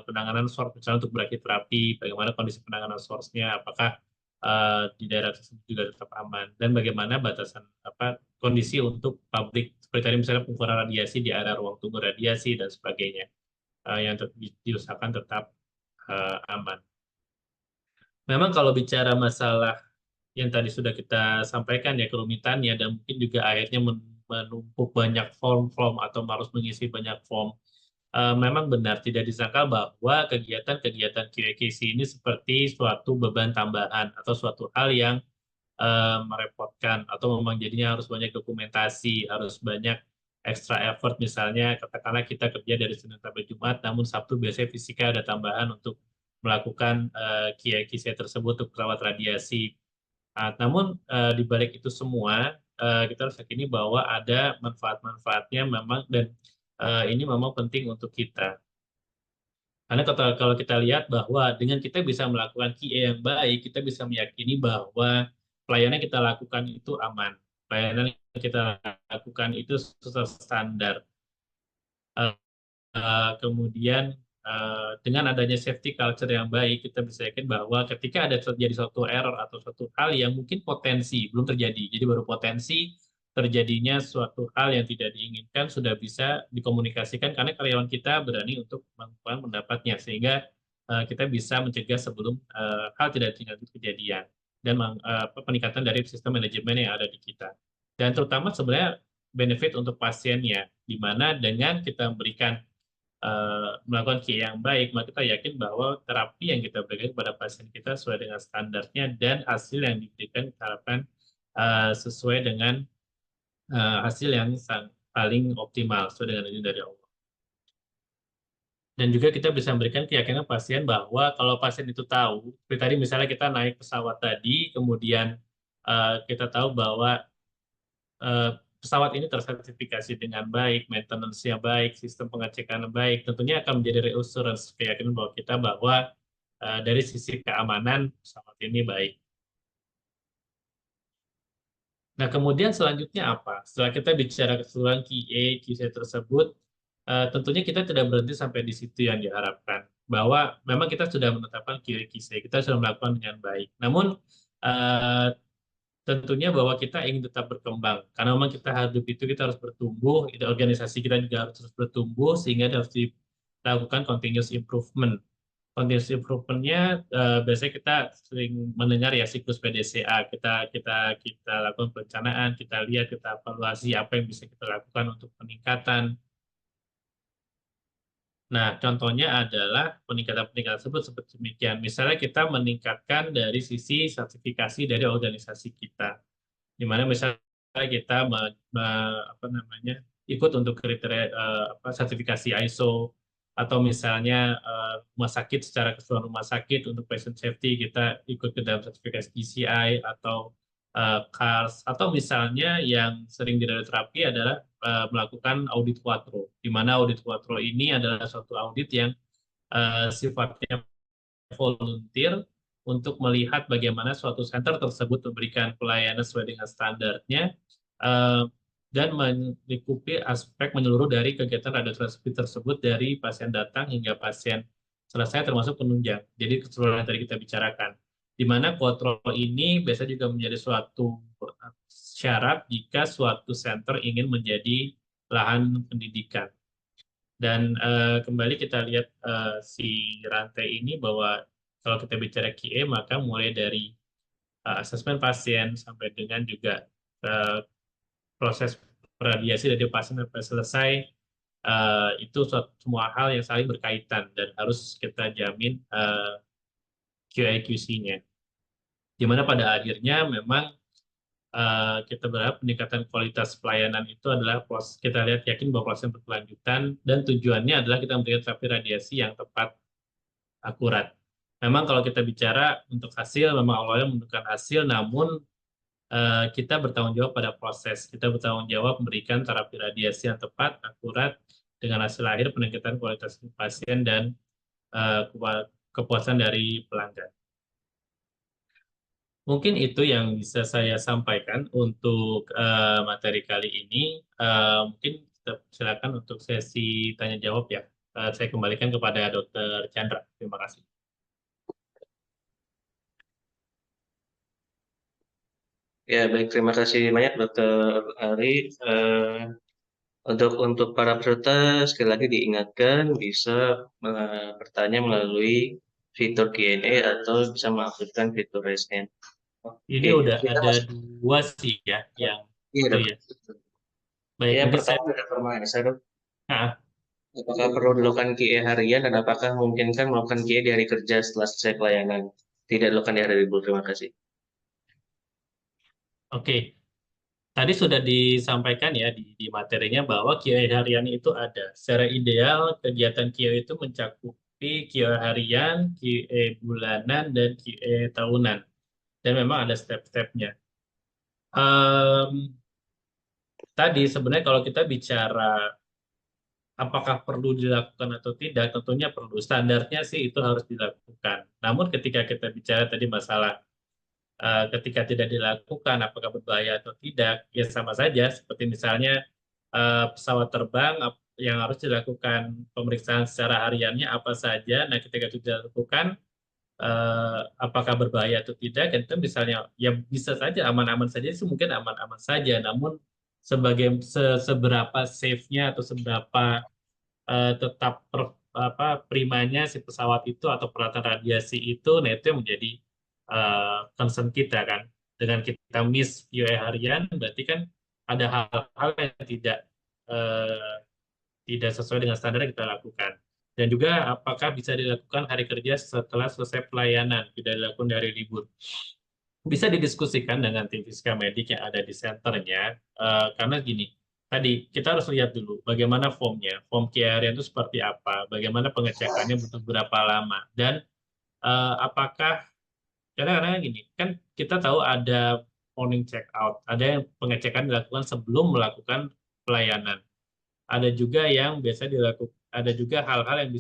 penanganan source misalnya untuk brachyterapi? Bagaimana kondisi penanganan source-nya? Apakah di daerah tersebut juga tetap aman? Dan bagaimana batasan kondisi untuk publik, seperti tadi misalnya pengukuran radiasi di area ruang tunggu radiasi dan sebagainya, yang diusahakan tetap aman. Memang kalau bicara masalah yang tadi sudah kita sampaikan ya, kerumitannya, dan mungkin juga akhirnya menumpuk banyak form-form atau harus mengisi banyak form, memang benar tidak disangka bahwa kegiatan-kegiatan QA/QC ini seperti suatu beban tambahan atau suatu hal yang merepotkan, atau memang jadinya harus banyak dokumentasi, harus banyak extra effort. Misalnya katakanlah kita kerja dari Senin sampai Jumat, namun Sabtu biasanya fisika ada tambahan untuk melakukan QA/QC tersebut untuk perawat radiasi. Namun di balik itu semua kita harus yakini bahwa ada manfaat-manfaatnya memang, dan ini memang penting untuk kita. Karena kalau kita lihat bahwa dengan kita bisa melakukan QA yang baik, kita bisa meyakini bahwa pelayanan yang kita lakukan itu aman. Pelayanan yang kita lakukan itu sesuai standar. Eh, Kemudian dengan adanya safety culture yang baik, kita bisa yakin bahwa ketika ada terjadi suatu error atau suatu hal yang mungkin potensi belum terjadi, jadi baru potensi terjadinya suatu hal yang tidak diinginkan, sudah bisa dikomunikasikan karena karyawan kita berani untuk melakukan pendapatnya, sehingga kita bisa mencegah sebelum hal tidak diinginkan kejadian, dan peningkatan dari sistem manajemen yang ada di kita. Dan terutama sebenarnya benefit untuk pasiennya, di mana dengan kita memberikan melakukan QI yang baik, maka kita yakin bahwa terapi yang kita berikan kepada pasien kita sesuai dengan standarnya, dan hasil yang diberikan kita harapkan sesuai dengan hasil yang paling optimal sesuai dengan izin dari Allah. Dan juga kita bisa memberikan keyakinan pasien bahwa kalau pasien itu tahu, seperti tadi misalnya kita naik pesawat tadi, kemudian kita tahu bahwa pesawat ini tersertifikasi dengan baik, maintenance-nya baik, sistem pengecekan baik, tentunya akan menjadi reassurance, keyakinan bahwa kita bahwa dari sisi keamanan pesawat ini baik. Nah, kemudian selanjutnya apa? Setelah kita bicara keseluruhan QA, QC tersebut, tentunya kita tidak berhenti sampai di situ yang diharapkan. Bahwa memang kita sudah menetapkan QA, QC, kita sudah melakukan dengan baik. Namun, tentunya bahwa kita ingin tetap berkembang, karena memang kita hidup itu kita harus bertumbuh, organisasi kita juga harus terus bertumbuh, sehingga harus lakukan continuous improvement. Continuous improvement-nya biasanya kita sering mendengar ya siklus PDCA. Kita lakukan perencanaan, kita lihat, kita evaluasi apa yang bisa kita lakukan untuk peningkatan. Nah, contohnya adalah peningkatan-peningkatan tersebut seperti demikian. Misalnya kita meningkatkan dari sisi sertifikasi dari organisasi kita, di mana misalnya kita apa namanya ikut untuk kriteria sertifikasi ISO, atau misalnya rumah sakit secara keseluruhan rumah sakit untuk patient safety kita ikut ke dalam sertifikasi GCI atau CARS, atau misalnya yang sering di radioterapi adalah melakukan audit Quattro, di mana audit Quattro ini adalah suatu audit yang sifatnya volunteer untuk melihat bagaimana suatu center tersebut memberikan pelayanan sesuai dengan standarnya eh, dan melingkupi aspek menyeluruh dari kegiatan radioterapi tersebut dari pasien datang hingga pasien selesai termasuk penunjang. Jadi keseluruhan yang tadi kita bicarakan. Di mana kontrol ini biasa juga menjadi suatu syarat jika suatu center ingin menjadi lahan pendidikan. Dan kembali kita lihat si rantai ini bahwa kalau kita bicara QA maka mulai dari asesmen pasien sampai dengan juga uh, proses radiasi dari pasien sampai selesai itu semua hal yang saling berkaitan dan harus kita jamin QA/QC-nya. Di mana pada akhirnya memang kita berharap peningkatan kualitas pelayanan itu adalah kita lihat yakin bahwa proses berkelanjutan dan tujuannya adalah kita memberikan terapi radiasi yang tepat, akurat. Memang kalau kita bicara untuk hasil, memang awalnya menentukan hasil, namun kita bertanggung jawab pada proses. Kita bertanggung jawab memberikan terapi radiasi yang tepat, akurat, dengan hasil akhir peningkatan kualitas pasien dan kepuasan dari pelanggan. Mungkin itu yang bisa saya sampaikan untuk materi kali ini. Mungkin silakan untuk sesi tanya jawab ya. Saya kembalikan kepada Dr. Chandra. Terima kasih. Ya, baik. Terima kasih banyak, Dr. Ari. Untuk para peserta, sekali lagi diingatkan bisa bertanya melalui fitur Q&A atau bisa mengaktifkan fitur raise hand. Ini Oke, udah kita ada masuk. dua sih ya yang Iya, itu dok. ya. Baik, Yang mungkin saya pertama ada Farmaesa, dok. ah, Apakah perlu dilakukan QA harian dan apakah memungkinkan melakukan QA di hari kerja setelah selesai pelayanan? Tidak dilakukan di hari libur. Terima kasih. oke. Tadi sudah disampaikan ya di materinya bahwa QA harian itu ada. Secara ideal, kegiatan QA itu mencakupi QA harian, QA bulanan, dan QA tahunan. Dan memang ada step-stepnya. Em, Tadi sebenarnya kalau kita bicara apakah perlu dilakukan atau tidak, tentunya perlu. Standarnya sih itu harus dilakukan. Namun ketika kita bicara tadi masalah ketika tidak dilakukan apakah berbahaya atau tidak, ya sama saja seperti misalnya pesawat terbang yang harus dilakukan pemeriksaan secara hariannya apa saja. Nah, ketika itu dilakukan apakah berbahaya atau tidak, kan itu misalnya ya bisa saja aman-aman saja, itu mungkin aman-aman saja. Namun seberapa safe-nya atau seberapa tetap primanya si pesawat itu atau peralatan radiasi itu, nah itu yang menjadi concern kita kan. Dengan kita miss QA harian, berarti kan ada hal-hal yang eh, tidak sesuai dengan standar yang kita lakukan. Dan juga apakah bisa dilakukan hari kerja setelah selesai pelayanan, tidak dilakukan dari libur. Bisa didiskusikan dengan tim fisika medik yang ada di senternya, karena gini, tadi kita harus lihat dulu bagaimana formnya, form QRN itu seperti apa, bagaimana pengecekannya butuh berapa lama, dan apakah kadang-kadang gini, kan kita tahu ada morning check out, ada yang pengecekan dilakukan sebelum melakukan pelayanan, ada juga yang biasa dilakukan, ada juga hal-hal yang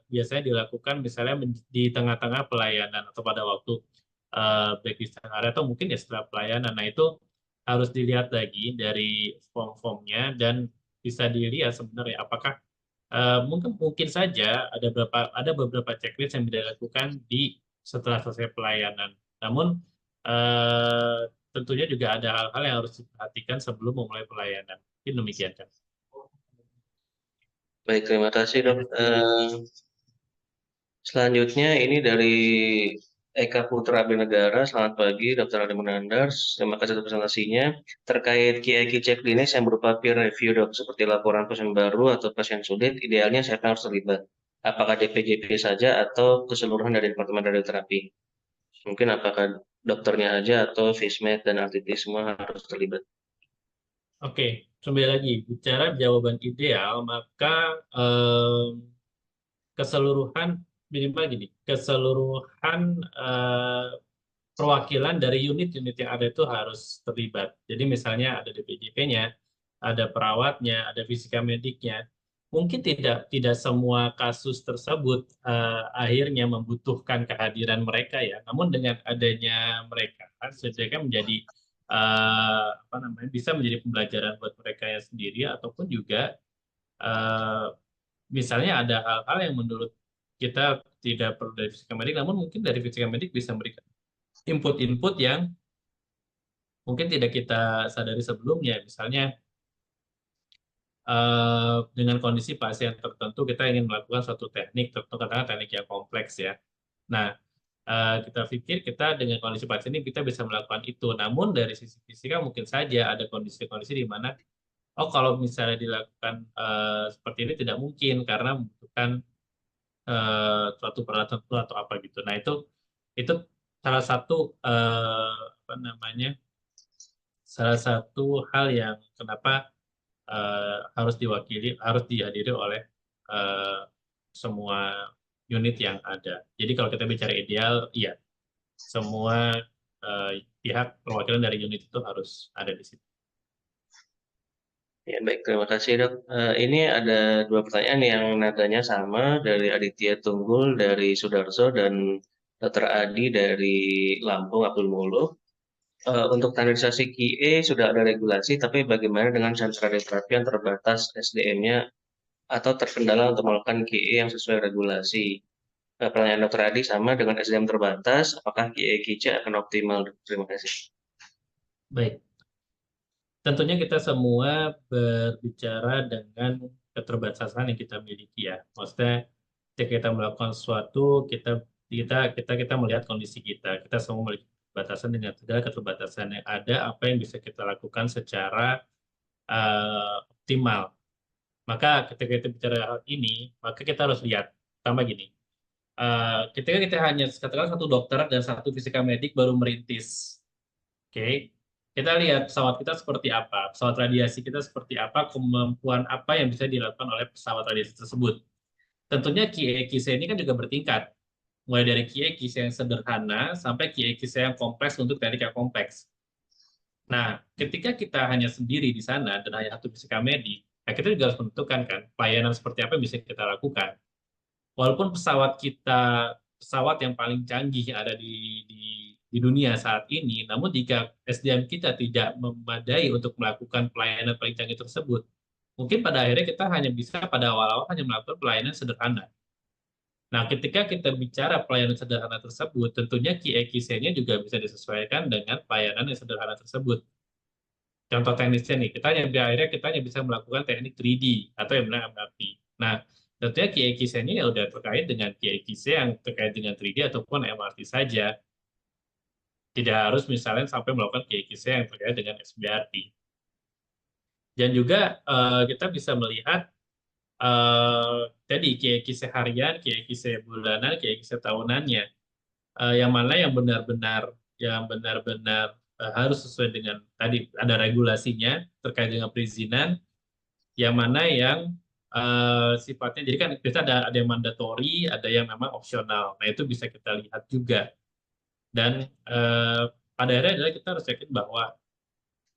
biasanya dilakukan misalnya di tengah-tengah pelayanan atau pada waktu break di setengah hari atau mungkin ya setelah pelayanan. Nah, itu harus dilihat lagi dari form-formnya dan bisa dilihat sebenarnya apakah mungkin mungkin saja ada beberapa checklist yang dilakukan di setelah selesai pelayanan. Namun eh, tentunya juga ada hal-hal yang harus diperhatikan sebelum memulai pelayanan. Mungkin demikian kan. Baik, terima kasih dok. Ada sedikit. Selanjutnya ini dari Eka Putra Abinegara. Selamat pagi, Dr. Ade Munandar. Terima kasih atas presentasinya. Terkait KIK cek klinis yang berupa peer review dok, seperti laporan pasien baru atau pasien sulit, idealnya siapa yang harus terlibat? Apakah DPJP saja atau keseluruhan dari Departemen Radioterapi? Mungkin apakah dokternya aja atau Fismed dan RTT semua harus terlibat? Oke, kembali lagi bicara jawaban ideal, maka keseluruhan minimal gini, keseluruhan eh, perwakilan dari unit-unit yang ada itu harus terlibat. Jadi misalnya ada DPJP-nya, ada perawatnya, ada fisika mediknya. Mungkin tidak semua kasus tersebut akhirnya membutuhkan kehadiran mereka ya. Namun dengan adanya mereka, setidaknya menjadi apa namanya bisa menjadi pembelajaran buat mereka yang sendiri ataupun juga eh, misalnya ada hal-hal yang menurut kita tidak perlu dari fisika medik, namun mungkin dari fisika medik bisa memberikan input-input yang mungkin tidak kita sadari sebelumnya. Misalnya dengan kondisi pasien tertentu kita ingin melakukan suatu teknik tertentu, katakanlah teknik yang kompleks ya. Nah, kita pikir kita dengan kondisi pasien ini kita bisa melakukan itu. Namun dari sisi fisika mungkin saja ada kondisi-kondisi di mana oh kalau misalnya dilakukan seperti ini tidak mungkin karena membutuhkan suatu peralatan tertentu atau apa gitu. Nah, itu salah satu apa namanya? Salah satu hal yang kenapa harus dihadiri oleh eh, semua unit yang ada. Jadi kalau kita bicara ideal, iya, semua pihak perwakilan dari unit itu harus ada di situ. Ya, baik, terima kasih dok. Ini ada dua pertanyaan yang nadanya sama dari Aditya Tunggul dari Sudarso dan Dr. Adi dari Lampung Abdul Muluk. Untuk standarisasi QA sudah ada regulasi, tapi bagaimana dengan sentra terapi yang terbatas SDM-nya atau terkendala untuk melakukan QA yang sesuai regulasi? Pertanyaan Dr. Adi sama dengan SDM terbatas, apakah QA QC akan optimal? Terima kasih. Baik, tentunya kita semua berbicara dengan keterbatasan yang kita miliki ya. Maksudnya ketika kita melakukan sesuatu, kita melihat kondisi kita. Kita semua memiliki keterbatasan dengan segala keterbatasan yang ada, apa yang bisa kita lakukan secara optimal. Maka ketika kita bicara hal ini, maka kita harus lihat. Tambah gini, ketika kita hanya katakan satu dokter dan satu fisika medik baru merintis, oke, kita lihat pesawat kita seperti apa, pesawat radiasi kita seperti apa, kemampuan apa yang bisa dilakukan oleh pesawat radiasi tersebut. Tentunya QA/QC ini kan juga bertingkat, mulai dari QA/QC yang sederhana sampai QA/QC yang kompleks untuk teknik yang kompleks. Nah, ketika kita hanya sendiri di sana dan hanya satu fisika medik, nah kita juga harus menentukan kan pelayanan seperti apa yang bisa kita lakukan. Walaupun pesawat yang paling canggih yang ada di dunia saat ini, namun jika SDM kita tidak memadai untuk melakukan pelayanan paling canggih tersebut, mungkin pada akhirnya kita hanya bisa pada awal-awal hanya melakukan pelayanan sederhana. Nah, ketika kita bicara pelayanan sederhana tersebut, tentunya QA/QC-nya juga bisa disesuaikan dengan pelayanan yang sederhana tersebut. Contoh teknisnya nih, akhirnya kita hanya bisa melakukan teknik 3D atau yang benar MRT. Nah, tentunya QA/QC-nya ya udah terkait dengan QA/QC yang terkait dengan 3D ataupun MRT saja. Tidak harus misalnya sampai melakukan QA/QC yang terkait dengan SBRT. Dan juga kita bisa melihat tadi QA/QC harian, QA/QC bulanan, QA/QC tahunannya. Yang mana yang benar-benar harus sesuai dengan tadi ada regulasinya terkait dengan perizinan, yang mana yang sifatnya jadi kan kita ada yang mandatori, ada yang memang opsional. Nah, itu bisa kita lihat juga. Dan pada akhirnya adalah kita harus yakin bahwa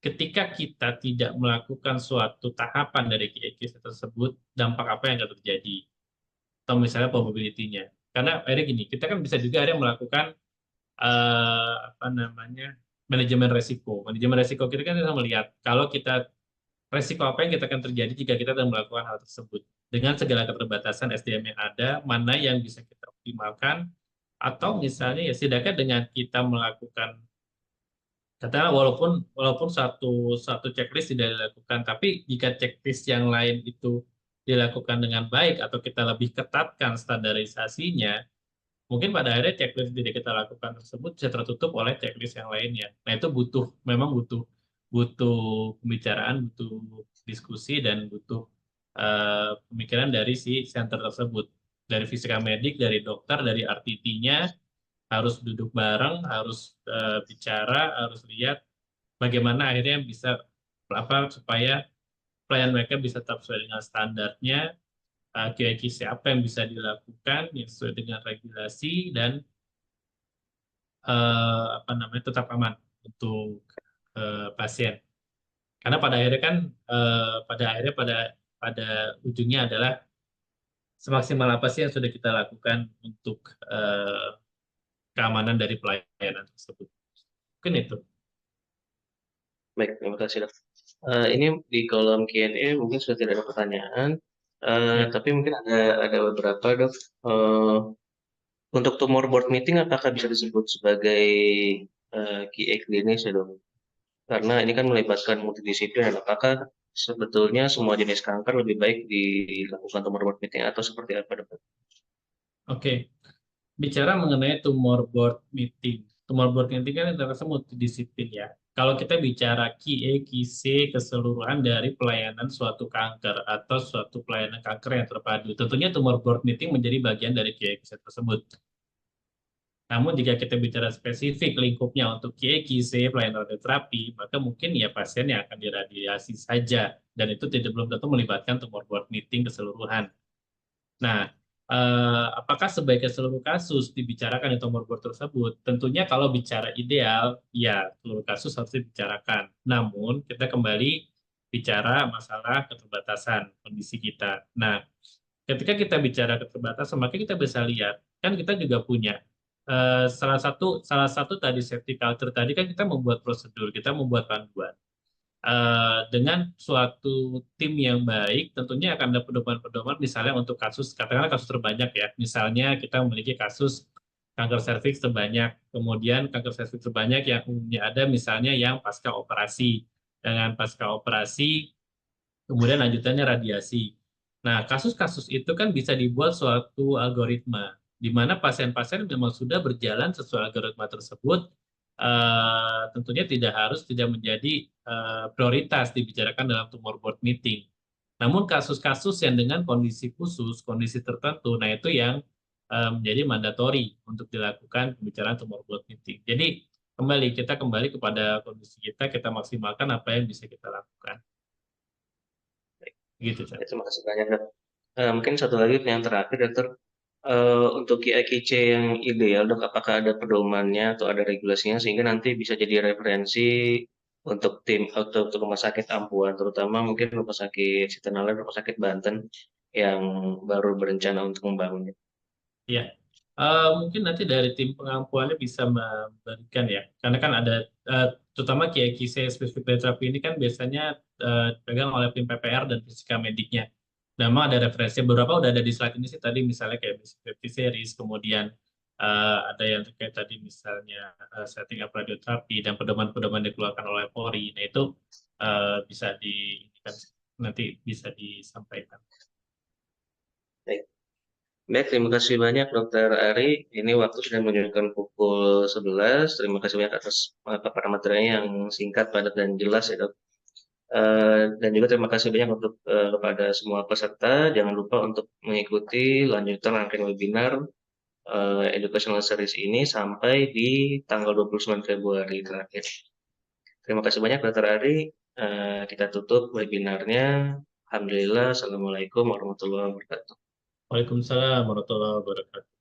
ketika kita tidak melakukan suatu tahapan dari KIK tersebut, dampak apa yang akan terjadi? Atau misalnya probability-nya. Karena akhirnya gini, kita kan bisa juga ada yang melakukan apa namanya manajemen resiko. Manajemen resiko kita kan bisa melihat kalau kita resiko apa yang kita akan terjadi jika kita sedang melakukan hal tersebut. Dengan segala keterbatasan SDM yang ada, mana yang bisa kita optimalkan, atau misalnya ya setidaknya dengan kita melakukan, katakanlah walaupun satu satu checklist tidak dilakukan, tapi jika checklist yang lain itu dilakukan dengan baik atau kita lebih ketatkan standarisasinya, mungkin pada akhirnya checklist yang kita lakukan tersebut bisa tertutup oleh checklist yang lainnya. Nah, itu memang butuh butuh pembicaraan, butuh diskusi dan butuh pemikiran dari si center tersebut, dari fisika medik, dari dokter, dari RTT-nya harus duduk bareng, harus bicara, harus lihat bagaimana akhirnya bisa apa supaya pelayan mereka bisa tetap sesuai dengan standarnya, QA/QC apa yang bisa dilakukan yang sesuai dengan regulasi dan apa namanya tetap aman untuk pasien. Karena pada akhirnya kan pada ujungnya adalah semaksimal apa sih yang sudah kita lakukan untuk keamanan dari pelayanan tersebut. Mungkin itu. Baik, terima kasih dok. Ini di kolom Q&A mungkin sudah tidak ada pertanyaan, Ya. tapi mungkin ada beberapa dok. Untuk tumor board meeting apakah bisa disebut sebagai QA klinis ya dok? Karena ini kan melibatkan multidisiplin. Apakah sebetulnya semua jenis kanker lebih baik dilakukan tumor board meeting atau seperti apa dok? Oke. Bicara mengenai tumor board meeting. Tumor board meeting kan terasa multidisiplin ya. Kalau kita bicara QA, QC keseluruhan dari pelayanan suatu kanker atau suatu pelayanan kanker yang terpadu, tentunya tumor board meeting menjadi bagian dari QA, QC tersebut. Namun jika kita bicara spesifik lingkupnya untuk QA, QC, pelayanan radioterapi, maka mungkin ya pasien yang akan diradiasi saja, dan itu belum tentu melibatkan tumor board meeting keseluruhan. Nah, apakah sebaiknya seluruh kasus dibicarakan di tumor board tersebut? Tentunya kalau bicara ideal, ya seluruh kasus harus dibicarakan. Namun, kita kembali bicara masalah keterbatasan kondisi kita. Nah, ketika kita bicara keterbatasan, maka kita bisa lihat, kan kita juga punya salah satu tadi safety culture tadi kan kita membuat prosedur, kita membuat panduan. Dengan suatu tim yang baik, tentunya akan ada pedoman-pedoman misalnya untuk kasus, katakanlah kasus terbanyak ya, misalnya kita memiliki kasus kanker serviks terbanyak, kemudian kanker serviks terbanyak yang umumnya ada misalnya yang pasca operasi, dengan pasca operasi, kemudian lanjutannya radiasi. Nah, kasus-kasus itu kan bisa dibuat suatu algoritma, di mana pasien-pasien memang sudah berjalan sesuai algoritma tersebut, tentunya tidak menjadi prioritas dibicarakan dalam tumor board meeting. Namun kasus-kasus yang dengan kondisi khusus, kondisi tertentu, nah itu yang menjadi mandatori untuk dilakukan pembicaraan tumor board meeting. Jadi kita kembali kepada kondisi kita maksimalkan apa yang bisa kita lakukan. Gitu, Cak. Terima kasih banyak dok. Mungkin satu lagi yang terakhir dokter, untuk QA/QC yang ideal dok, apakah ada pedomannya atau ada regulasinya sehingga nanti bisa jadi referensi untuk tim atau untuk rumah sakit ampuan, terutama mungkin rumah sakit Sitenaler, rumah sakit Banten yang baru berencana untuk membangunnya. Ya, mungkin nanti dari tim pengampuannya bisa memberikan ya, karena kan ada terutama KIC spesifik terapi ini kan biasanya dipegang oleh tim PPR dan fisika mediknya. Memang ada referensi beberapa udah ada di slide ini sih tadi misalnya kayak basic series, kemudian ada yang terkait tadi misalnya setting up radioterapi dan pedoman-pedoman dikeluarkan oleh Polri. Nah itu bisa nanti bisa disampaikan. Baik. Baik, terima kasih banyak Dokter Ari. Ini waktu sudah menunjukkan pukul 11. Terima kasih banyak atas paparan materinya yang singkat, padat, dan jelas ya dok. Dan juga terima kasih banyak untuk kepada semua peserta. Jangan lupa untuk mengikuti lanjutan rangkaian webinar Educational Series ini sampai di tanggal 29 Februari terakhir. Terima kasih banyak Dokter Ari. Kita tutup webinarnya. Alhamdulillah. Assalamualaikum warahmatullahi wabarakatuh. Waalaikumsalam warahmatullahi wabarakatuh.